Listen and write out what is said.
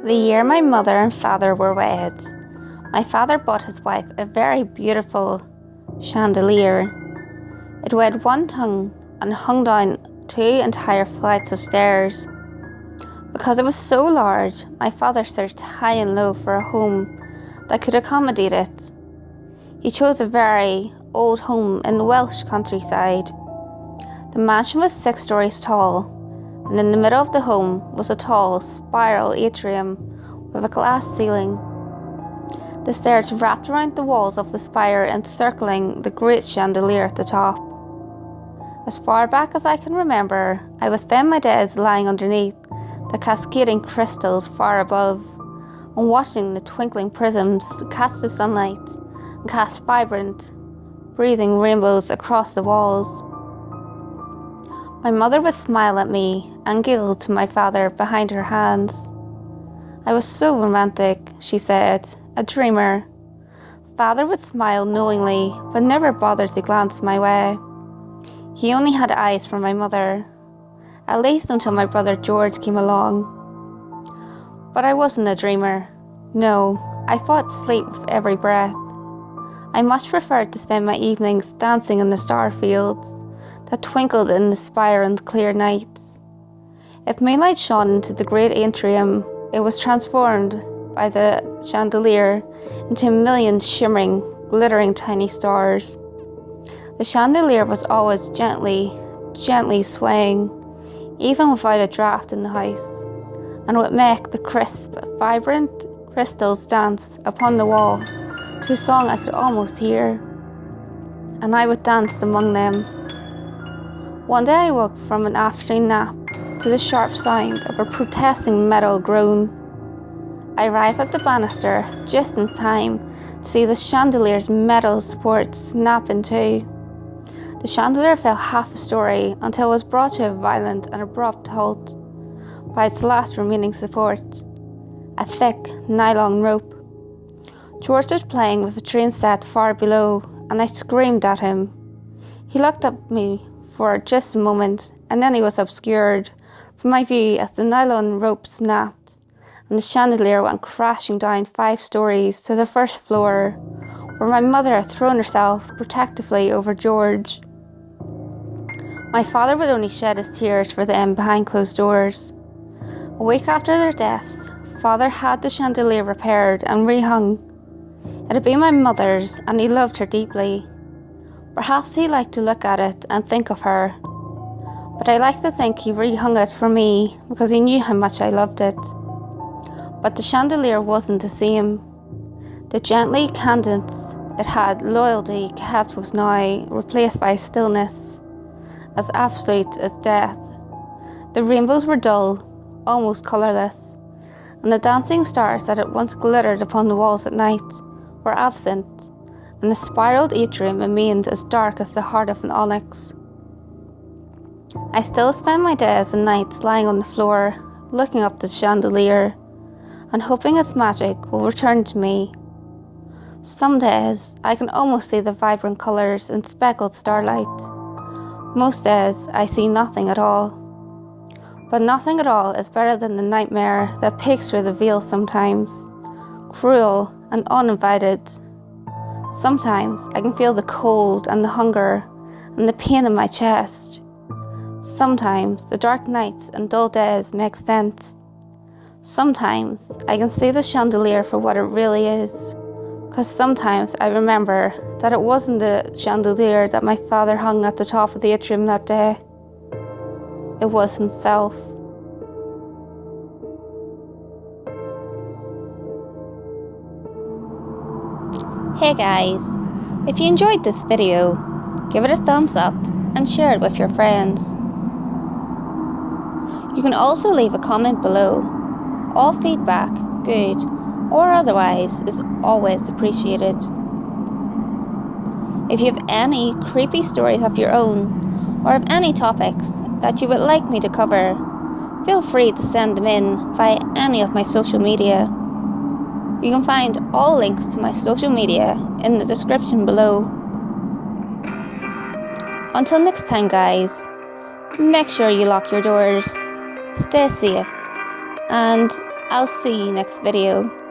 The year my mother and father were wed, my father bought his wife a very beautiful chandelier. It weighed 1 ton and hung down 2 entire flights of stairs. Because it was so large, my father searched high and low for a home that could accommodate it. He chose a very old home in the Welsh countryside. The mansion was 6 stories tall, and in the middle of the home was a tall spiral atrium with a glass ceiling. The stairs wrapped around the walls of the spire, encircling the great chandelier at the top. As far back as I can remember, I would spend my days lying underneath the cascading crystals far above and watching the twinkling prisms catch the sunlight and cast vibrant, breathing rainbows across the walls. My mother would smile at me and giggle to my father behind her hands. I was so romantic, she said, a dreamer. Father would smile knowingly, but never bothered to glance my way. He only had eyes for my mother, at least until my brother George came along. But I wasn't a dreamer. No, I fought sleep with every breath. I much preferred to spend my evenings dancing in the star fields that twinkled in the spire on clear nights. If moonlight shone into the great atrium, it was transformed by the chandelier into a million shimmering, glittering tiny stars. The chandelier was always gently swaying, even without a draft in the house, and would make the crisp, vibrant crystals dance upon the wall to a song I could almost hear, and I would dance among them. One day I woke from an afternoon nap to the sharp sound of a protesting metal groan. I arrived at the banister just in time to see the chandelier's metal support snap in two. The chandelier fell half a story until it was brought to a violent and abrupt halt by its last remaining support, a thick nylon rope. George was playing with a train set far below, and I screamed at him. He looked at me for just a moment, and then he was obscured from my view as the nylon rope snapped, and the chandelier went crashing down 5 stories to the first floor, where my mother had thrown herself protectively over George. My father would only shed his tears for them behind closed doors. A week after their deaths, father had the chandelier repaired and rehung. It had been my mother's, and he loved her deeply. Perhaps he liked to look at it and think of her, but I like to think he rehung it for me because he knew how much I loved it. But the chandelier wasn't the same. The gently cadence it had loyalty kept was now replaced by stillness, as absolute as death. The rainbows were dull, almost colourless, and the dancing stars that had once glittered upon the walls at night were absent, and the spiraled atrium remained as dark as the heart of an onyx. I still spend my days and nights lying on the floor, looking up the chandelier, and hoping its magic will return to me. Some days I can almost see the vibrant colours in speckled starlight. Most days I see nothing at all. But nothing at all is better than the nightmare that peeks through the veil sometimes, cruel and uninvited. Sometimes I can feel the cold and the hunger and the pain in my chest. Sometimes the dark nights and dull days make sense. Sometimes I can see the chandelier for what it really is, because sometimes I remember that it wasn't the chandelier that my father hung at the top of the atrium that day. It was himself. Hey guys, if you enjoyed this video, give it a thumbs up and share it with your friends. You can also leave a comment below. All feedback, good or otherwise, is always appreciated. If you have any creepy stories of your own, or have any topics that you would like me to cover, feel free to send them in via any of my social media. You can find all links to my social media in the description below. Until next time guys, make sure you lock your doors, stay safe, and I'll see you next video.